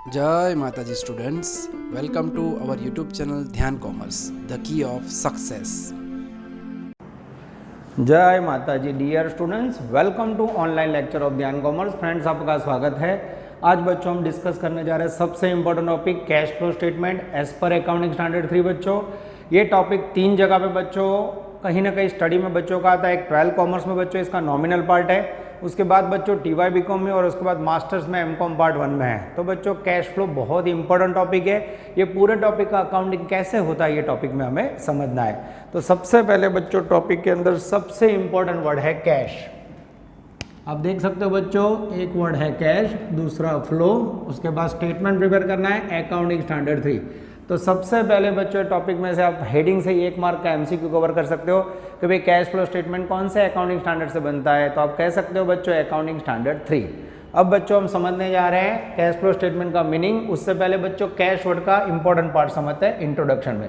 जय माता ji students, welcome to our YouTube channel Dhyan commerce, the key of success. जय माता ji dear students, welcome to online lecture of Dhyan commerce. Friends, आपका स्वागत है। आज बच्चों हम डिस्कस करने जा रहे हैं सबसे important topic cash flow statement as per accounting standard 3। बच्चों ये टॉपिक 3 जगह पे बच्चों कहीं ना कहीं स्टडी में बच्चों का आता है। एक 12 कॉमर्स में बच्चों इसका नॉमिनल पार्ट है, उसके बाद बच्चों TY BCom में और उसके बाद मास्टर्स में MCom पार्ट 1 में है। तो बच्चों कैश फ्लो बहुत ही इंपॉर्टेंट टॉपिक है। ये पूरे टॉपिक का अकाउंटिंग कैसे होता है ये टॉपिक में हमें समझना है। तो सबसे पहले बच्चों टॉपिक के अंदर सबसे इंपॉर्टेंट वर्ड है कैश। आप देख सकते हो बच्चों, एक वर्ड है कैश, दूसरा फ्लो, उसके बाद स्टेटमेंट प्रिपेयर करना है अकाउंटिंग स्टैंडर्ड 3। तो सबसे पहले बच्चों टॉपिक में से आप हेडिंग से 1 मार्क का MCQ कवर कर सकते हो कि भाई कैश फ्लो स्टेटमेंट कौन से अकाउंटिंग स्टैंडर्ड से बनता है। तो आप कह सकते हो बच्चों अकाउंटिंग स्टैंडर्ड 3। अब बच्चों हम समझने जा रहे हैं कैश फ्लो स्टेटमेंट का मीनिंग। उससे पहले बच्चों कैश वर्ड का इंपॉर्टेंट पार्ट समझते हैं इंट्रोडक्शन में।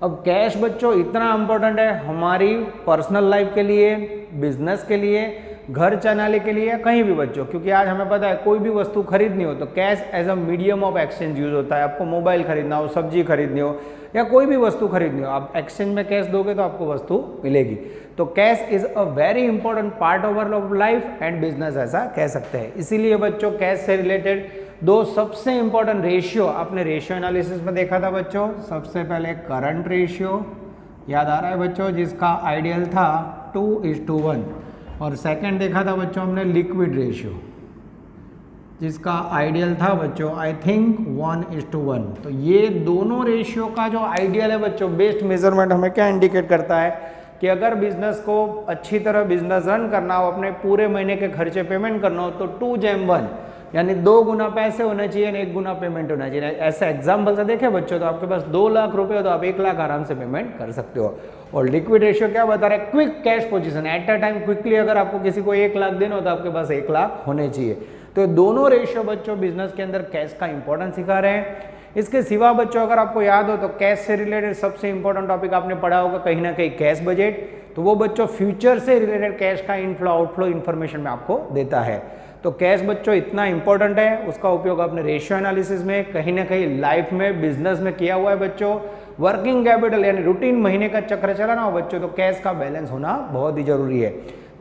अब कैश बच्चों इतना इंपॉर्टेंट है हमारी पर्सनल लाइफ के लिए, बिजनेस के लिए, घर चलाने के लिए, कहीं भी बच्चों, क्योंकि आज हमें पता है कोई भी वस्तु खरीदनी हो तो cash as a medium of exchange use होता है। आपको मोबाइल खरीदना हो, सब्जी खरीदनी हो या कोई भी वस्तु खरीदनी हो, आप एक्सचेंज में कैश दोगे तो आपको वस्तु मिलेगी। तो cash is a very important part of our life and business, ऐसा कह सकते हैं। इसीलिए बच्चों कैश से रिलेटेड 2 सबसे इंपॉर्टेंट रेशियो आपने रेशियो एनालिसिस में देखा था बच्चों। सबसे पहले करंट रेशियो याद आ रहा है बच्चों, जिसका आइडियल था 2:1, और सेकंड देखा था बच्चों हमने लिक्विड रेशियो, जिसका आइडियल था बच्चों आई थिंक 1:1। तो ये दोनों रेशियो का जो आइडियल है बच्चों, बेस्ट मेजरमेंट हमें क्या इंडिकेट करता है कि अगर बिजनेस को अच्छी तरह बिजनेस रन करना हो, अपने पूरे महीने के खर्चे पेमेंट करना हो, तो 2:1 यानी 2 गुना पैसे होने चाहिए, 1 गुना पेमेंट होना चाहिए। ऐसे एग्जाम्पल से देखे बच्चों, तो आपके पास 2 लाख रुपए हो तो आप 1 लाख आराम से पेमेंट कर सकते हो। और लिक्विड रेशियो क्या बता रहा है, quick cash position, at a time quickly अगर आपको किसी को 1 लाख देना हो तो आपके पास 1 लाख होने चाहिए। तो दोनों रेशियो बच्चों बिजनेस के अंदर कैश का इंपॉर्टेंस सिखा रहे हैं। इसके सिवा बच्चों अगर आपको याद हो तो कैश से रिलेटेड सबसे इंपॉर्टेंट टॉपिक आपने पढ़ा होगा कहीं ना कहीं कैश बजट। तो वो बच्चों फ्यूचर से रिलेटेड कैश का इनफ्लो आउटफ्लो इन्फॉर्मेशन में आपको देता है। तो कैश बच्चों इतना इंपॉर्टेंट है, उसका उपयोग आपने रेशियो एनालिसिस में कहीं ना कहीं लाइफ में, बिजनेस में किया हुआ है बच्चों। वर्किंग कैपिटल यानी रूटीन महीने का चक्र चलाना हो बच्चों, तो कैश का बैलेंस होना बहुत ही जरूरी है।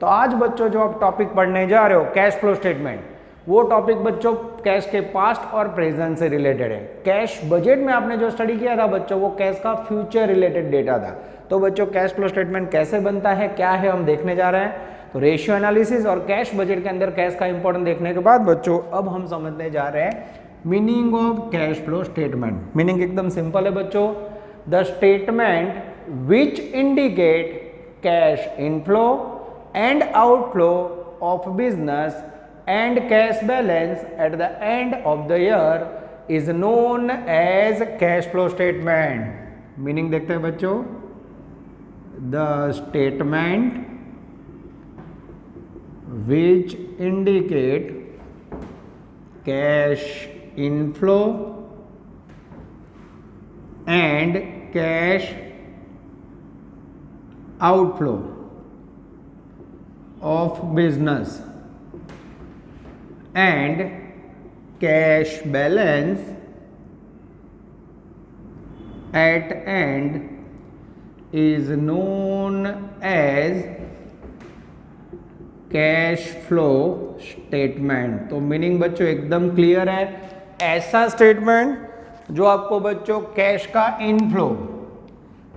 तो आज बच्चों जो आप टॉपिक पढ़ने जा रहे हो कैश फ्लो स्टेटमेंट, वो टॉपिक बच्चों कैश के पास्ट और प्रेजेंट से रिलेटेड है। कैश बजट में आपने जो स्टडी किया था बच्चों, वो कैश का फ्यूचर रिलेटेड डेटा था। तो बच्चों कैश फ्लो स्टेटमेंट कैसे बनता है, क्या है, हम देखने जा रहे हैं। तो रेशियो एनालिसिस और कैश बजट के अंदर कैश का इंपॉर्टेंट देखने के बाद बच्चों अब हम समझने जा रहे हैं meaning of cash flow statement. Meaning एकदम सिंपल है बच्चों, the statement which indicate cash inflow and outflow of business and cash balance at the end of the year is known as cash flow statement. Meaning देखते हैं बच्चों, the statement which indicate cash inflow and cash outflow of business and cash balance at end is known as cash flow statement. तो meaning बच्चों एकदम clear है, ऐसा statement जो आपको बच्चों कैश का इनफ्लो,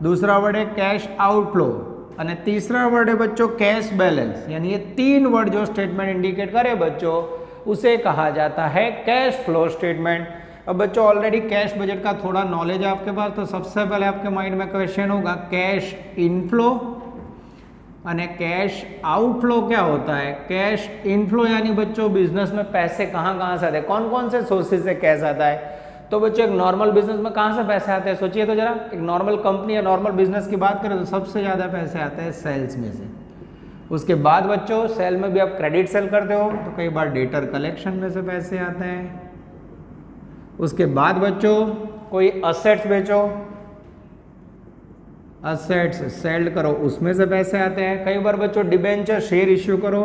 दूसरा वर्ड है कैश आउटफ्लो, और तीसरा वर्ड है बच्चों कैश बैलेंस, यानी ये 3 वर्ड जो स्टेटमेंट इंडिकेट करे बच्चों, उसे कहा जाता है कैश फ्लो स्टेटमेंट। अब बच्चों ऑलरेडी कैश बजट का थोड़ा नॉलेज है आपके पास, तो सबसे पहले आपके माइंड में क्वेश्चन होगा कैश इनफ्लो और कैश आउटफ्लो क्या होता है। कैश इनफ्लो यानी बच्चों बिजनेस में पैसे कहाँ से आते हैं, कौन कौन से सोर्सेज से कैश आता है। तो बच्चों एक नॉर्मल बिजनेस में कहाँ से पैसे आते हैं, सोचिए तो जरा। एक नॉर्मल कंपनी या नॉर्मल बिजनेस की बात करें तो सबसे ज़्यादा पैसे आते हैं सेल्स में से। उसके बाद बच्चों सेल में भी आप क्रेडिट सेल करते हो तो कई बार डेटर कलेक्शन में से पैसे आते हैं। उसके बाद बच्चों कोई असेट्स बेचो, असेट्स सेल करो, उसमें से पैसे आते हैं। कई बार बच्चों डिबेंचर शेयर इश्यू करो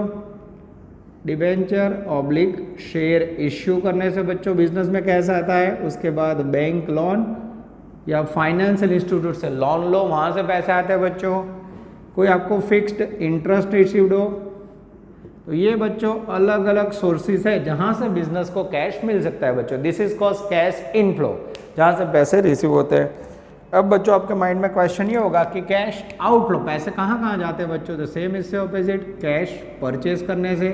डिबेंचर ऑब्लिक शेयर इश्यू करने से बच्चों बिजनेस में कैसा आता है। उसके बाद बैंक लोन या फाइनेंशियल इंस्टीट्यूट से लोन लो, वहाँ से पैसे आते हैं बच्चों। कोई आपको फिक्स्ड इंटरेस्ट रिसीव्ड हो, तो ये बच्चों अलग अलग सोर्सेस है जहाँ से बिजनेस को कैश मिल सकता है बच्चों। This is called cash inflow, जहाँ से पैसे रिसीव होते हैं। अब बच्चों आपके माइंड में क्वेश्चन ये होगा कि कैश आउटफ्लो पैसे कहाँ कहाँ जाते हैं बच्चों। तो सेम इससे ऑपोजिट, कैश परचेज करने से।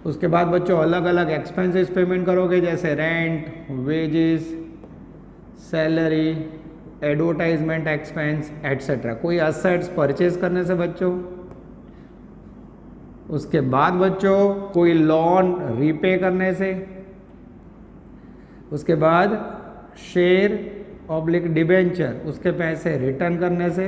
उसके बाद बच्चों अलग अलग एक्सपेंसेस पेमेंट करोगे, जैसे rent, wages, salary, advertisement expense etcetera. कोई असेट्स परचेज करने से बच्चों। उसके बाद बच्चों कोई लोन रीपे करने से। उसके बाद शेयर ऑब्लिक डिबेंचर, उसके पैसे रिटर्न करने से।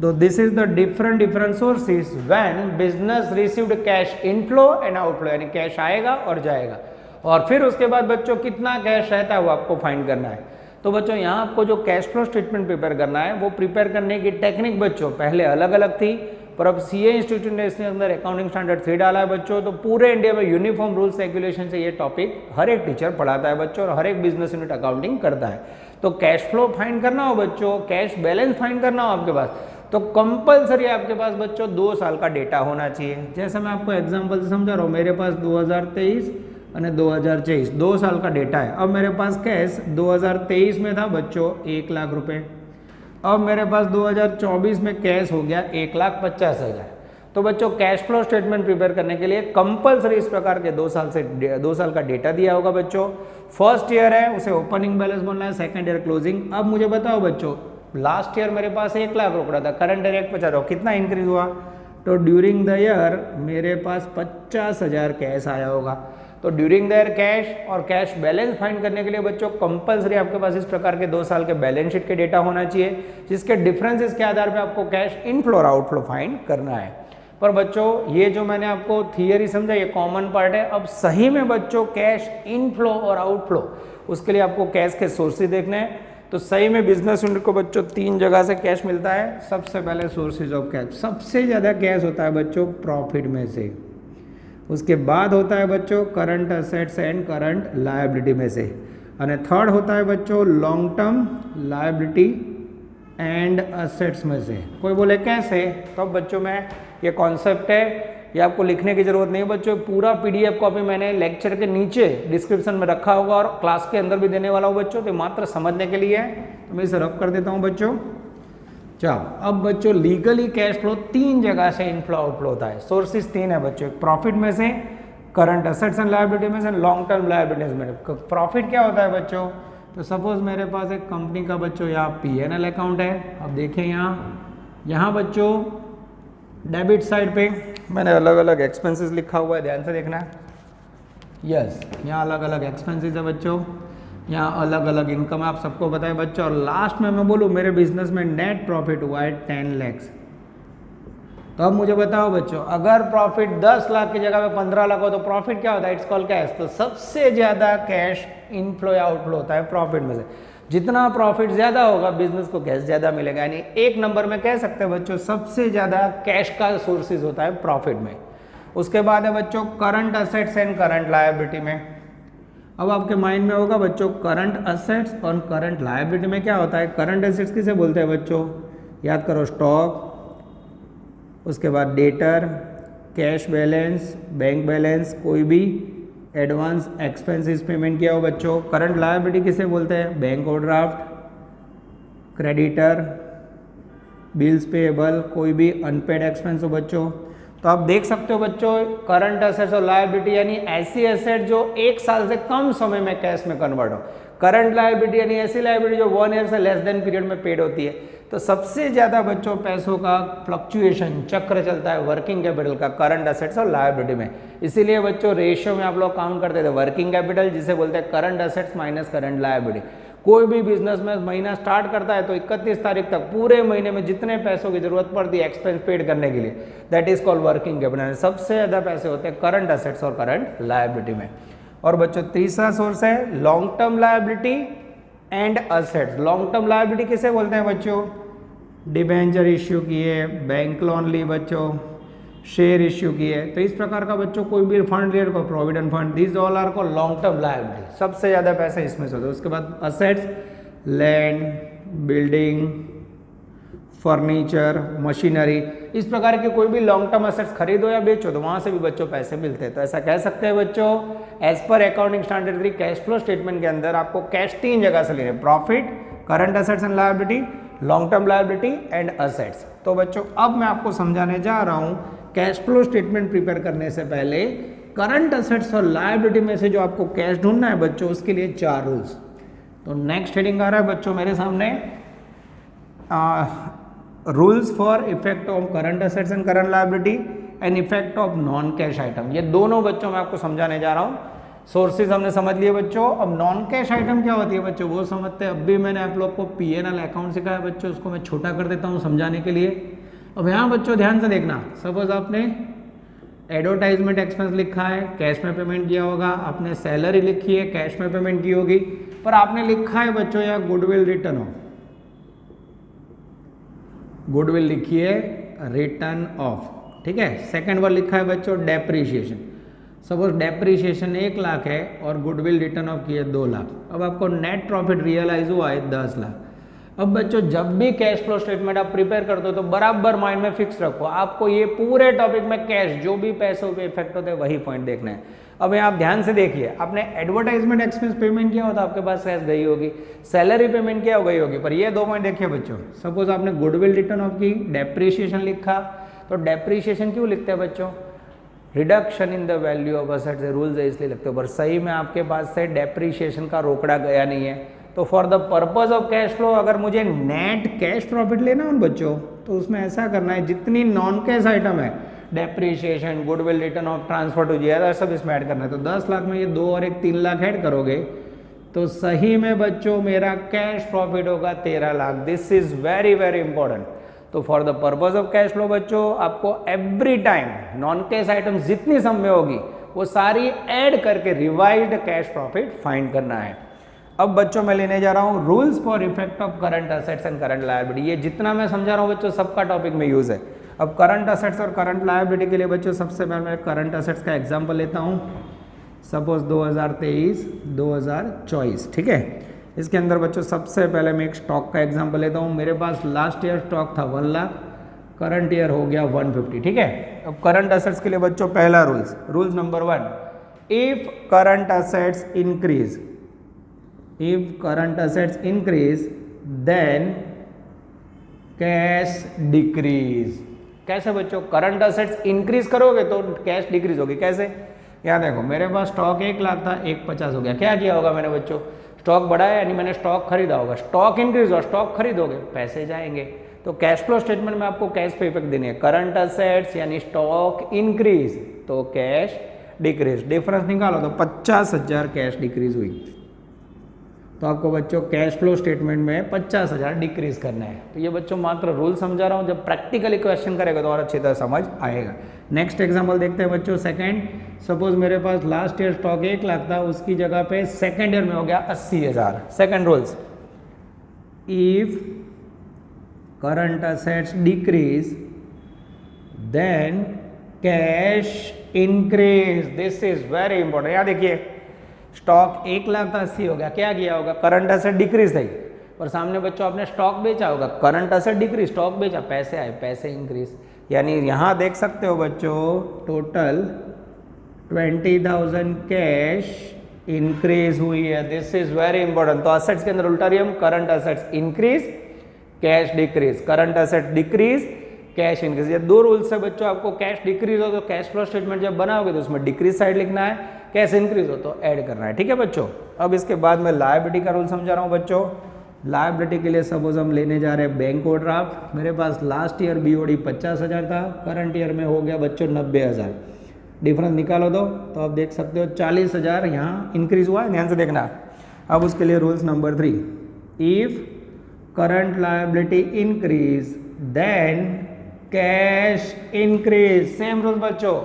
तो this is the different sources when business received cash inflow and outflow, यानी कैश आएगा और जाएगा। और फिर उसके बाद बच्चों कितना कैश रहता है वो आपको फाइंड करना है। तो बच्चों यहाँ आपको जो कैश फ्लो स्टेटमेंट प्रिपेयर करना है, वो प्रिपेयर करने की टेक्निक बच्चों पहले अलग अलग थी, पर अब सीए इंस्टीट्यूट ने इसके अंदर अकाउंटिंग स्टैंडर्ड 3 डाला है बच्चों। तो पूरे इंडिया में यूनिफॉर्म रूल्स रेगुलेशन से ये टॉपिक हर एक टीचर पढ़ाता है बच्चों, और हर एक बिजनेस यूनिट अकाउंटिंग करता है। तो कैश फ्लो फाइंड करना हो बच्चों, कैश बैलेंस फाइंड करना हो आपके पास, तो कंपलसरी आपके पास बच्चों 2 साल का डेटा होना चाहिए। जैसे मैं आपको एग्जांपल से समझा रहा हूँ, मेरे पास 2023 और 2024 2 साल का डेटा है। अब मेरे पास कैश 2023 में था बच्चों 1 लाख रुपए, अब मेरे पास 2024 में कैश हो गया 1,50,000। तो बच्चों कैश फ्लो स्टेटमेंट प्रिपेयर करने के लिए कंपलसरी इस प्रकार के 2 साल का डेटा दिया होगा बच्चों। फर्स्ट ईयर है उसे ओपनिंग बैलेंस बोलना है, सेकंड ईयर क्लोजिंग। अब मुझे बताओ बच्चों, लास्ट ईयर मेरे पास 1 लाख रुपया था, करंट ईयर 1,50,000, कितना इंक्रीज हुआ। तो ड्यूरिंग द ईयर मेरे पास 50,000 कैश आया होगा। तो ड्यूरिंग द ईयर कैश और कैश बैलेंस फाइंड करने के लिए बच्चों कंपलसरी आपके पास इस प्रकार के 2 साल के बैलेंस शीट के डेटा होना चाहिए, जिसके डिफरेंसेस के आधार पे आपको कैश इनफ्लो और आउटफ्लो फाइंड करना है। पर बच्चों ये जो मैंने आपको थियरी समझा, ये कॉमन पार्ट है। अब सही में बच्चों कैश इनफ्लो और आउटफ्लो, उसके लिए आपको कैश के सोर्सेज देखने हैं। तो सही में बिजनेस यूनिट को बच्चों 3 जगह से कैश मिलता है। सबसे पहले सोर्सेज ऑफ कैश, सबसे ज़्यादा कैश होता है बच्चों प्रॉफिट में से। उसके बाद होता है बच्चों current assets and current liability में से। और थर्ड होता है बच्चों long term liability and assets में से। कोई बोले कैसे, तो अब बच्चों में ये कॉन्सेप्ट है, ये आपको लिखने की जरूरत नहीं है बच्चों। पूरा पीडीएफ कॉपी मैंने लेक्चर के नीचे डिस्क्रिप्शन में रखा होगा और क्लास के अंदर भी देने वाला हूँ बच्चों। तो मात्र समझने के लिए है, तो मैं इसे रब कर देता हूँ बच्चों। चलो अब बच्चों लीगली कैश फ्लो 3 जगह से इनफ्लो आउटफ्लो होता है। सोर्सेज 3 है बच्चों, प्रॉफिट में से, करंट असेट्स एंड लायबिलिटी में से, लॉन्ग टर्म लायबिलिटीज में। प्रॉफिट क्या होता है बच्चों, तो सपोज मेरे पास एक कंपनी का बच्चों यहाँ पीएनएल अकाउंट है। अब देखिए यहाँ बच्चों डेबिट साइड पे मैंने अलग अलग एक्सपेंसेस लिखा हुआ है, ध्यान से देखना। यस, यहाँ अलग अलग एक्सपेंसेस है बच्चों, यहाँ अलग अलग इनकम आप सबको पता है बच्चों। और लास्ट में मैं बोलूँ मेरे बिजनेस में नेट प्रॉफिट हुआ है 10 लाख। तो अब मुझे बताओ बच्चों, अगर प्रॉफिट 10 लाख की जगह पे 15 लाख हो तो प्रॉफिट क्या होता है, इट्स कॉल्ड कैश। तो सबसे ज़्यादा कैश इनफ्लो या आउटफ्लो होता है प्रॉफिट में से। जितना प्रॉफिट ज़्यादा होगा बिजनेस को कैश ज़्यादा मिलेगा। यानी एक नंबर में कह सकते हैं बच्चों सबसे ज़्यादा कैश का सोर्सेज होता है प्रॉफिट में। उसके बाद है बच्चों current assets and current liability में। अब आपके माइंड में होगा बच्चों करंट असेट्स और करंट लायबिलिटी में क्या होता है। करंट असेट्स किसे बोलते हैं बच्चों, याद करो, स्टॉक, उसके बाद debtor, cash balance, bank balance, कोई भी एडवांस एक्सपेंसेस पेमेंट किया हो बच्चों। करंट लायबिलिटी किसे बोलते हैं, bank overdraft, creditor, bills payable, कोई भी अनपेड एक्सपेंस हो बच्चों। तो आप देख सकते हो बच्चों करंट असेट्स और लायबिलिटी यानी ऐसी एसेट जो 1 साल से कम समय में कैश में कन्वर्ट हो। करंट लायबिलिटी यानी ऐसी लायबिलिटी जो 1 ईयर से लेस देन पीरियड में पेड होती है। तो सबसे ज़्यादा बच्चों पैसों का फ्लक्चुएशन चक्र चलता है वर्किंग कैपिटल का करंट असेट्स और लायबिलिटी में। इसीलिए बच्चों रेशियो में आप लोग काउंट करते थे वर्किंग कैपिटल, जिसे बोलते हैं current assets minus current liability. कोई भी बिजनेस में महीना स्टार्ट करता है तो 31 तारीख तक पूरे महीने में जितने पैसों की जरूरत पड़ती है एक्सपेंस पेड करने के लिए, that is called working capital. सबसे ज़्यादा पैसे होते हैं करंट असेट्स और करंट लायबिलिटी में। और बच्चों तीसरा सोर्स है long term liability and assets. Long term liability किसे बोलते हैं बच्चों, डिबेंचर इश्यू किए, बैंक लोन ली बच्चों, शेयर इश्यू की है। तो इस प्रकार का बच्चों कोई भी फंड लिया को provident fund, this all are को लॉन्ग टर्म लायबिलिटी, सबसे ज़्यादा पैसे इसमें से होते हैं। उसके बाद assets, land, building, furniture, machinery, इस प्रकार के कोई भी लॉन्ग टर्म असेट्स खरीदो या बेचो तो वहाँ से भी बच्चों पैसे मिलते हैं। तो ऐसा कह सकते हैं बच्चों, as per accounting standard 3 cash flow statement के अंदर आपको कैश 3 जगह से लेने, profit, current assets and liability, long term liability and assets. तो बच्चों अब मैं आपको समझाने जा रहा हूँ कैश फ्लो स्टेटमेंट प्रिपेयर करने से पहले करंट असेट्स और लायबिलिटी में से जो आपको कैश ढूंढना है बच्चों, उसके लिए 4 रूल्स। तो नेक्स्ट हेडिंग आ रहा है बच्चों मेरे सामने, rules for effect of current assets and current liability and effect of non cash item. ये दोनों बच्चों मैं आपको समझाने जा रहा हूँ। सोर्सेज हमने समझ लिए बच्चों, अब नॉन कैश आइटम क्या होती है बच्चों वो समझते हैं। अब भी मैंने आप लोग को P&L अकाउंट सिखाया बच्चों, उसको मैं छोटा कर देता हूँ समझाने के लिए। अब यहाँ बच्चों ध्यान से देखना, सपोज आपने एडवर्टाइजमेंट एक्सपेंस लिखा है, कैश में पेमेंट किया होगा, आपने सैलरी लिखी है, कैश में पेमेंट की होगी, पर आपने लिखा है बच्चों यहाँ गुडविल रिटर्न ऑफ, गुडविल लिखी है रिटर्न ऑफ, ठीक है। सेकंड वर्ड लिखा है बच्चों डेप्रीशिएशन, सपोज डेप्रीशिएशन 1 लाख है और गुडविल रिटर्न ऑफ की है 2 लाख। अब आपको नेट प्रॉफिट रियलाइज हुआ है 10 लाख। अब बच्चों जब भी कैश फ्लो स्टेटमेंट आप प्रिपेयर करते हो तो बराबर माइंड में फिक्स रखो, आपको ये पूरे टॉपिक में कैश जो भी पैसों पे इफेक्ट होते हैं वही पॉइंट देखना है। अब यहाँ आप ध्यान से देखिए, आपने एडवर्टाइजमेंट एक्सपेंस पेमेंट किया होता आपके पास कैश गई होगी, सैलरी पेमेंट किया गई होगी, पर ये 2 पॉइंट देखिए बच्चों। सपोज आपने गुडविल रिटर्न ऑफ की, डेप्रीशिएशन लिखा, तो डेप्रीशिएशन क्यों लिखते हैं बच्चों, reduction in the value of assets rules है इसलिए लिखते हो, पर सही में आपके पास से डेप्रीशिएशन का रोकड़ा गया नहीं है। तो for the purpose of cash flow अगर मुझे नेट कैश प्रॉफिट लेना हो बच्चों तो उसमें ऐसा करना है, जितनी नॉन कैश आइटम है, depreciation, goodwill written off, transfer to GR, सब इसमें ऐड करना है। तो 10 लाख में ये 2 और 1 3 लाख ऐड करोगे तो सही में बच्चों मेरा कैश प्रॉफिट होगा 13 lakh. This is very very important. तो for the purpose of cash flow बच्चों आपको every time non cash item जितनी सम में होगी वो सारी ऐड करके रिवाइज्ड कैश प्रॉफिट फाइंड करना है। अब बच्चों मैं लेने जा रहा हूँ rules for effect of current assets and current liability. ये जितना मैं समझा रहा हूँ बच्चों सबका टॉपिक में यूज है। अब करंट असेट्स और करंट लायबिलिटी के लिए बच्चों सबसे पहले मैं करंट असेट्स का एग्जांपल लेता हूँ, सपोज 2023-2024, ठीक है। इसके अंदर बच्चों सबसे पहले मैं एक स्टॉक का एग्जांपल लेता हूँ। मेरे पास लास्ट ईयर स्टॉक था 1 लाख, करंट ईयर हो गया 150, ठीक है। अब करंट असेट्स के लिए बच्चों पहला rules number 1, if current assets increase, if current assets increase then cash decrease। कैसे बच्चों, करंट असेट्स इंक्रीज करोगे तो कैश डिक्रीज होगी। कैसे, यहाँ देखो मेरे पास स्टॉक 1 लाख था, 150 हो गया। क्या किया होगा मैंने बच्चों, स्टॉक बढ़ाया यानी मैंने स्टॉक खरीदा होगा, स्टॉक इंक्रीज हो, स्टॉक खरीदोगे पैसे जाएंगे। तो कैश फ्लो स्टेटमेंट में आपको कैश पे इफेक्ट देनी है, करंट असेट्स यानी स्टॉक इंक्रीज तो कैश डिक्रीज, डिफरेंस निकालो तो 50,000 कैश डिक्रीज हुई। तो आपको बच्चों कैश फ्लो स्टेटमेंट में 50,000 डिक्रीज करना है। तो ये बच्चों मात्र रूल समझा रहा हूँ, जब प्रैक्टिकली क्वेश्चन करेगा तो और अच्छी तरह समझ आएगा। नेक्स्ट एग्जांपल देखते हैं बच्चों सेकंड, सपोज मेरे पास लास्ट ईयर स्टॉक 1 लाख था, उसकी जगह पे सेकंड ईयर में हो गया 80,000। Second rules, if current assets decrease then cash increase. This is very important. यहाँ देखिए स्टॉक 1 लाख था, 80 हो गया। क्या किया होगा, करंट असेट डिक्रीज थी, और सामने बच्चों आपने स्टॉक बेचा होगा, करंट असेट डिक्रीज, स्टॉक बेचा, पैसे आए, पैसे इंक्रीज। यानी यहाँ देख सकते हो बच्चों टोटल 20,000 कैश इंक्रीज हुई है। This is very important. तो असेट्स के अंदर उल्टा नियम, current assets increase, cash decrease, current asset decrease, cash increase. ये 2 रूल्स है बच्चों। आपको कैश डिक्रीज हो तो कैश फ्लो स्टेटमेंट जब बनाओगे तो उसमें डिक्रीज साइड लिखना है, कैश इंक्रीज हो तो ऐड करना है, ठीक है बच्चों। अब इसके बाद मैं लायबिलिटी का रूल समझा रहा हूँ बच्चों। लायबिलिटी के लिए सपोज हम लेने जा रहे हैं बैंक ओवरड्राफ्ट। मेरे पास लास्ट ईयर बीओडी 50,000 था, करंट ईयर में हो गया बच्चों 90,000। डिफरेंस निकालो तो आप देख सकते हो 40,000 यहाँ इंक्रीज हुआ है, ध्यान से देखना। अब उसके लिए rules number 3, if current liability increase then cash increase. Same rule बच्चों,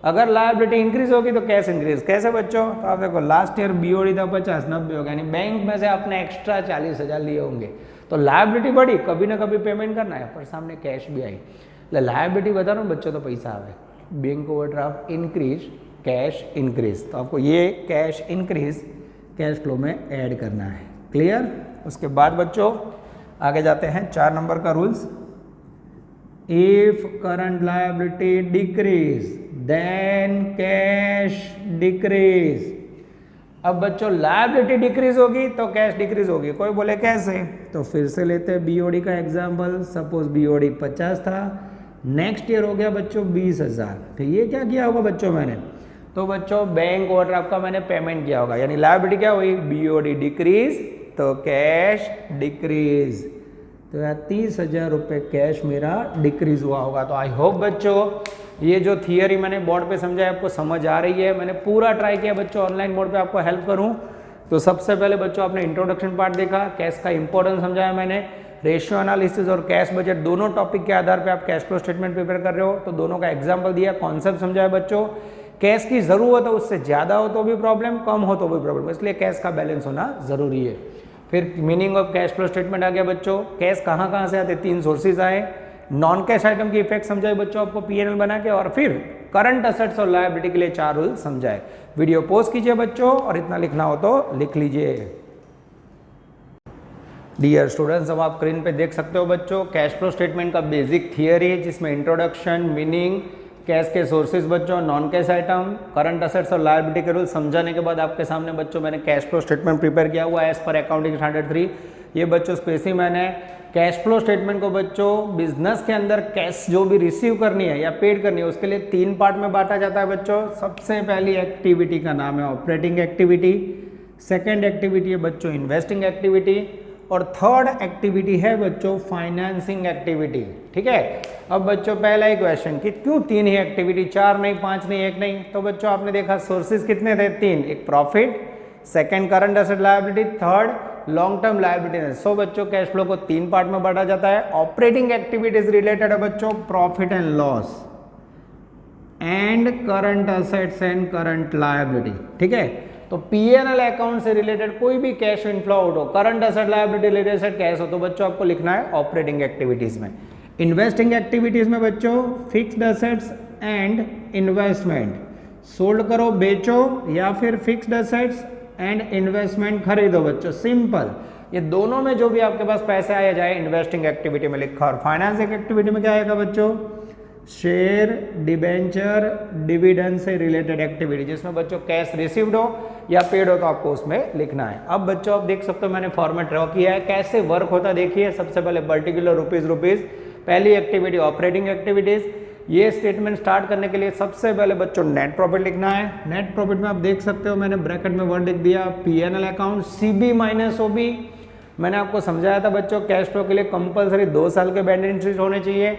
अगर लायबिलिटी इंक्रीज होगी तो कैश इंक्रीज। कैसे बच्चों, तो आप देखो लास्ट ईयर बीओडी था 50, 90 हो गया, यानी बैंक में से आपने एक्स्ट्रा 40,000 लिए होंगे, तो लायबिलिटी बढ़ी, कभी ना कभी पेमेंट करना है, पर सामने कैश भी आई। लायबिलिटी बता रहा हूँ बच्चों तो पैसा आवे, bank overdraft increase, cash increase. तो आपको ये कैश इंक्रीज कैश फ्लो में ऐड करना है। क्लियर? उसके बाद बच्चों आगे जाते हैं 4 नंबर का rules. If current liability decrease then cash decrease. अब बच्चों लायबिलिटी डिक्रीज होगी तो कैश डिक्रीज होगी। कोई बोले कैसे? तो फिर से लेते हैं बीओडी का एग्जांपल। सपोज बीओडी 50 था, नेक्स्ट ईयर हो गया बच्चों 20,000। तो ये क्या किया होगा बच्चों मैंने? तो बच्चों बैंक ओवरड्राफ्ट का मैंने पेमेंट किया होगा, यानी लायबिलिटी क्या हुई? बीओडी डिक्रीज तो कैश डिक्रीज। तो यार 30,000 रुपये कैश मेरा डिक्रीज हुआ होगा। तो आई होप बच्चों ये जो थियरी मैंने बोर्ड पे समझाया आपको समझ आ रही है। मैंने पूरा ट्राई किया बच्चों ऑनलाइन मोड पे आपको हेल्प करूं। तो सबसे पहले बच्चों आपने इंट्रोडक्शन पार्ट देखा, कैश का इंपॉर्टेंस समझाया मैंने, रेशियो एनालिसिस और कैश बजट दोनों टॉपिक के आधार पे आप कैश फ्लो स्टेटमेंट प्रिपेयर कर रहे हो तो दोनों का एग्जाम्पल दिया, कॉन्सेप्ट समझाया बच्चों। कैश की जरूरत है उससे ज़्यादा हो तो भी प्रॉब्लम, कम हो तो भी प्रॉब्लम, इसलिए कैश का बैलेंस होना जरूरी है। फिर meaning of cash flow statement आ गया बच्चों। कैश कहाँ से आते? 3 सोर्सेज आए। नॉन कैश आइटम की इफेक्ट समझाए बच्चों आपको पीएनएल बना के, और फिर करंट असेट्स और लायबिलिटी के लिए 4 रूल समझाए। वीडियो पॉज कीजिए बच्चों और इतना लिखना हो तो लिख लीजिए। डियर स्टूडेंट्स, अब आप स्क्रीन पे देख सकते हो बच्चों कैश फ्लो स्टेटमेंट का बेसिक थियरी, जिसमें इंट्रोडक्शन, मीनिंग, कैश के सोर्सेज बच्चों, non cash item, current assets और लायबिलिटी के रूल समझाने के बाद आपके सामने बच्चों मैंने कैश फ्लो स्टेटमेंट प्रिपेयर किया हुआ है एज पर अकाउंटिंग स्टैंडर्ड 3। ये बच्चों स्पेसिफिक है। कैश फ्लो स्टेटमेंट को बच्चों बिजनेस के अंदर कैश जो भी रिसीव करनी है या पेड करनी है उसके लिए 3 पार्ट में बांटा जाता है बच्चों। सबसे पहली एक्टिविटी का नाम है ऑपरेटिंग एक्टिविटी, सेकेंड एक्टिविटी है बच्चों इन्वेस्टिंग एक्टिविटी, और थर्ड एक्टिविटी है बच्चों फाइनेंसिंग एक्टिविटी। ठीक है। अब बच्चों पहला ही क्वेश्चन कि क्यों 3 ही एक्टिविटी, 4 नहीं, 5 नहीं, 1 नहीं? तो बच्चों आपने देखा सोर्सेज कितने थे? 3। एक profit, second current asset liability, third long term liability. So बच्चों कैश फ्लो को 3 पार्ट में बांटा जाता है। ऑपरेटिंग एक्टिविटीज रिलेटेड है बच्चों profit and loss and current assets and current liability. ठीक है। तो पीएनएल अकाउंट से रिलेटेड कोई भी कैश इनफ्लो आउट हो, current asset liability related cash हो, तो बच्चों आपको लिखना है ऑपरेटिंग एक्टिविटीज में। इन्वेस्टिंग एक्टिविटीज में बच्चों fixed assets and investment, sold करो बेचो, या फिर फिक्स्ड असेट्स एंड इन्वेस्टमेंट खरीदो बच्चों। सिंपल, ये दोनों में जो भी आपके पास पैसे आया जाए इन्वेस्टिंग एक्टिविटी में लिखा। और फाइनेंसिंग एक्टिविटी में क्या आएगा बच्चों? शेयर, डिबेंचर, डिविडेंड से रिलेटेड एक्टिविटी, जिसमें बच्चों कैश रिसीव्ड हो या पेड हो तो आपको उसमें लिखना है। अब बच्चों आप देख सकते हो मैंने फॉर्मेट ड्रॉ किया है, कैसे वर्क होता देखिए। सबसे पहले पर्टिकुलर रुपीज, पहली एक्टिविटी ऑपरेटिंग एक्टिविटीज। ये स्टेटमेंट स्टार्ट करने के लिए सबसे पहले बच्चों नेट प्रॉफिट लिखना है। नेट प्रॉफिट में आप देख सकते हो मैंने ब्रैकेट में वर्ड लिख दिया पीएनएल अकाउंट सीबी माइनस ओबी। मैंने आपको समझाया था बच्चों कैश फ्लो के लिए कंपलसरी 2 साल के बैंक एंट्रीज होने चाहिए।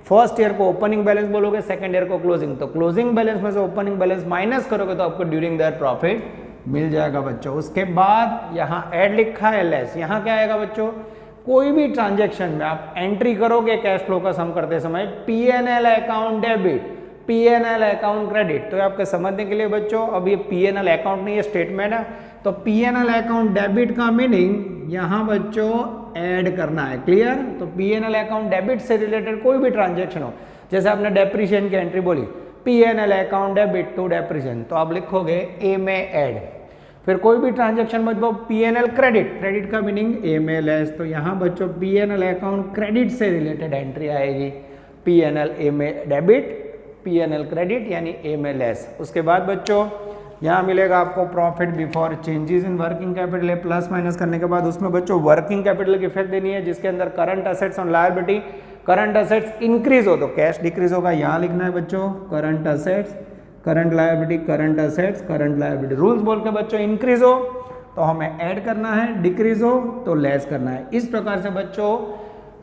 फर्स्ट ईयर को ओपनिंग बैलेंस बोलोगे, सेकंड ईयर को क्लोजिंग। तो क्लोजिंग बैलेंस में से ओपनिंग बैलेंस माइनस करोगे तो आपको ड्यूरिंग दैट प्रॉफिट मिल जाएगा बच्चों। उसके बाद यहाँ ऐड लिखा है लेस। यहाँ क्या आएगा बच्चों? कोई भी ट्रांजैक्शन में आप एंट्री करोगे कैश फ्लो का सम करते समय, PNL account debit, PNL account credit. तो आपके समझने के लिए बच्चों अब ये पीएनएल अकाउंट नहीं है स्टेटमेंट है, तो पीएनएल अकाउंट डेबिट का मीनिंग यहाँ बच्चों ऐड करना है। क्लियर? तो पीएनएल अकाउंट डेबिट से रिलेटेड कोई भी ट्रांजैक्शन हो, जैसे आपने डेप्रिसिएशन की एंट्री बोली PNL account debit to depreciation, तो आप लिखोगे ए में ऐड। फिर कोई भी ट्रांजैक्शन बच्चों पीएनएल क्रेडिट, क्रेडिट का मीनिंग ए में लेस, तो यहाँ बच्चों पीएनएल अकाउंट क्रेडिट से रिलेटेड एंट्री आएगी। पीएनएल ए में डेबिट, पीएनएल क्रेडिट यानी ए में लेस। उसके बाद बच्चों यहाँ मिलेगा आपको profit before changes in working capital, plus minus करने के बाद उसमें बच्चों वर्किंग कैपिटल की इफेक्ट देनी है, जिसके अंदर करंट असेट्स और लायबिलिटी। करंट असेट्स इंक्रीज हो तो कैश डिक्रीज होगा, यहाँ लिखना है बच्चों current assets, current liability, current assets, current liability. Rules बोल के बच्चों इंक्रीज हो तो हमें ऐड करना है, डिक्रीज हो तो लेस करना है। इस प्रकार से बच्चों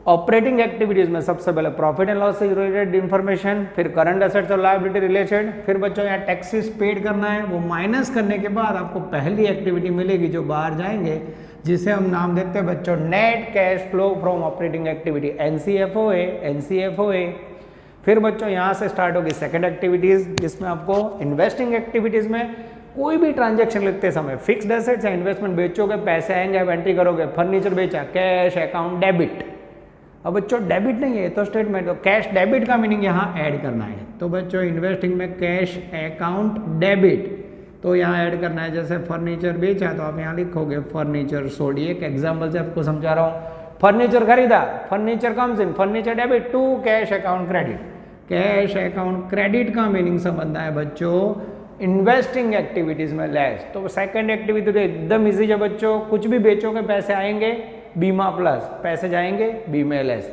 ऑपरेटिंग एक्टिविटीज में सबसे पहले प्रॉफिट एंड लॉस से रिलेटेड इन्फॉर्मेशन, फिर करंट असेट्स और लायबिलिटी रिलेटेड, फिर बच्चों यहाँ टैक्सेस पेड करना है, वो माइनस करने के बाद आपको पहली एक्टिविटी मिलेगी जो बाहर जाएंगे, जिसे हम नाम देते हैं बच्चों net cash flow from operating activity, NCFOA, NCFOA. फिर बच्चों यहाँ से स्टार्ट होगी सेकंड एक्टिविटीज, जिसमें आपको इन्वेस्टिंग एक्टिविटीज में कोई भी ट्रांजैक्शन लिखते समय फिक्स्ड एसेट्स या इन्वेस्टमेंट बेचोगे, पैसे आएंगे, आप एंट्री करोगे, फर्नीचर बेचा, कैश अकाउंट डेबिट, अब बच्चों डेबिट नहीं है तो स्टेटमेंट, तो कैश डेबिट का मीनिंग यहाँ ऐड करना है। तो बच्चों इन्वेस्टिंग में कैश अकाउंट डेबिट, तो यहाँ ऐड करना है। जैसे फर्नीचर बेचा तो आप यहाँ लिखोगे फर्नीचर सोल्ड। ये एक एग्जाम्पल से आपको समझा रहा हूँ। फर्नीचर खरीदा, furniture comes in, furniture debit to cash account credit. Cash account credit का मीनिंग समझना है बच्चों इन्वेस्टिंग एक्टिविटीज में लेस। तो सेकंड एक्टिविटी तो एकदम इजी है बच्चों, कुछ भी बेचोगे पैसे आएंगे, बीमा प्लस, पैसे जाएंगे बीमे लेस।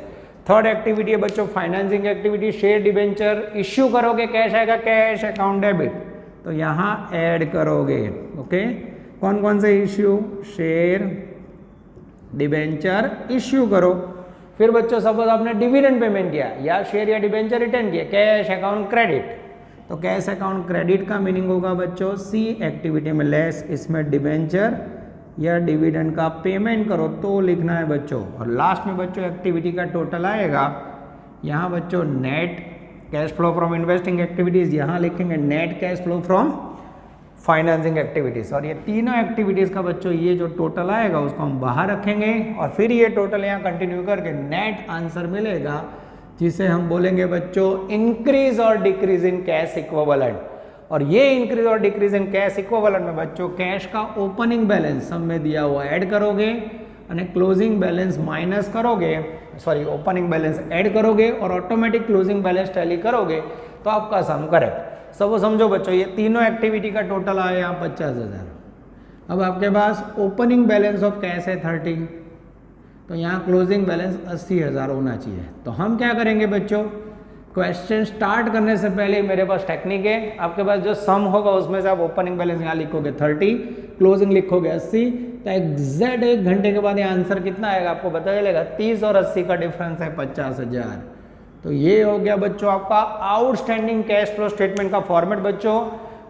थर्ड एक्टिविटी है बच्चों financing activity, share debenture issue करोगे, कैश आएगा कैश अकाउंट डेबिट, तो यहाँ ऐड करोगे। ओके, कौन कौन से इश्यू, शेयर डिबेंचर इश्यू करो। फिर बच्चों सपोज आपने डिविडेंड पेमेंट किया या शेयर या डिबेंचर रिटर्न किया, कैश अकाउंट क्रेडिट। तो कैश अकाउंट क्रेडिट का मीनिंग होगा बच्चों सी एक्टिविटी में लेस, इसमें डिबेंचर या डिविडेंड का पेमेंट करो तो लिखना है बच्चों। और लास्ट में बच्चों एक्टिविटी का टोटल आएगा, यहाँ बच्चों net cash flow from investing activities, यहाँ लिखेंगे net cash flow from financing activities. और ये तीनों एक्टिविटीज का बच्चों ये जो टोटल आएगा उसको हम बाहर रखेंगे और फिर ये टोटल यहाँ कंटिन्यू करके नेट आंसर मिलेगा, जिसे हम बोलेंगे बच्चों इंक्रीज और डिक्रीज इन कैश इक्विवेलेंट। और ये इंक्रीज और डिक्रीज इन कैश इक्विवेलेंट में बच्चों कैश का ओपनिंग बैलेंस सब में दिया हुआ ऐड करोगे और क्लोजिंग बैलेंस माइनस करोगे, सॉरी ओपनिंग बैलेंस ऐड करोगे और ऑटोमेटिक क्लोजिंग बैलेंस टैली करोगे तो आपका सम करेक्ट। सब समझो बच्चों, ये तीनों एक्टिविटी का टोटल आया यहाँ 50,000। अब आपके पास ओपनिंग बैलेंस ऑफ कैश है 30, तो यहाँ क्लोजिंग बैलेंस 80,000 होना चाहिए। तो हम क्या करेंगे बच्चों, क्वेश्चन स्टार्ट करने से पहले मेरे पास टेक्निक है, आपके पास जो सम होगा उसमें से आप ओपनिंग बैलेंस यहाँ लिखोगे 30, क्लोजिंग लिखोगे 80, तो एग्जैक्ट 1 घंटे के बाद ये आंसर कितना आएगा आपको पता चलेगा। 30 और 80 का डिफरेंस है 50,000। तो ये हो गया बच्चों आपका आउटस्टैंडिंग कैश फ्लो स्टेटमेंट का फॉर्मेट। बच्चों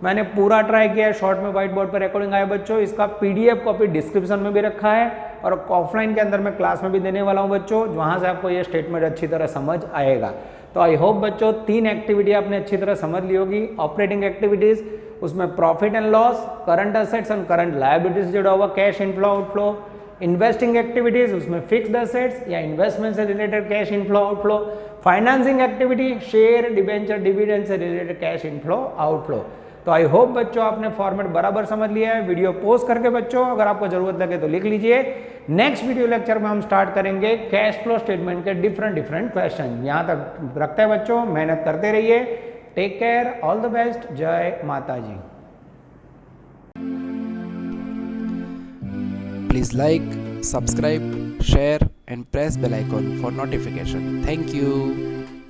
मैंने पूरा ट्राई किया है, शॉर्ट में व्हाइट बोर्ड पर रिकॉर्डिंग आया बच्चों, इसका पीडीएफ कॉपी डिस्क्रिप्शन में भी रखा है और ऑफलाइन के अंदर मैं क्लास में भी देने वाला हूं बच्चों, वहां से आपको ये स्टेटमेंट अच्छी तरह समझ आएगा। तो आई होप बच्चों 3 एक्टिविटी आपने अच्छी तरह समझ ली होगी। ऑपरेटिंग एक्टिविटीज, उसमें profit and loss, current assets and current liabilities जुड़ा हुआ, cash inflow outflow. Investing activities, उसमें फिक्स्ड एसेट्स या इन्वेस्टमेंट से related cash inflow outflow. Financing activity, share debenture dividend से रिलेटेड कैश इनफ्लो आउटफ्लो। तो I hope बच्चों आपने format बराबर समझ लिया है। वीडियो पोस्ट करके बच्चों अगर आपको जरूरत लगे तो लिख लीजिए। नेक्स्ट वीडियो लेक्चर में हम स्टार्ट करेंगे कैश फ्लो स्टेटमेंट के डिफरेंट क्वेश्चन। यहाँ तक रखते हैं बच्चों, मेहनत करते रहिए। Take care, all the best, जय माता जी। Please like, subscribe, share and press bell icon for notification. Thank you.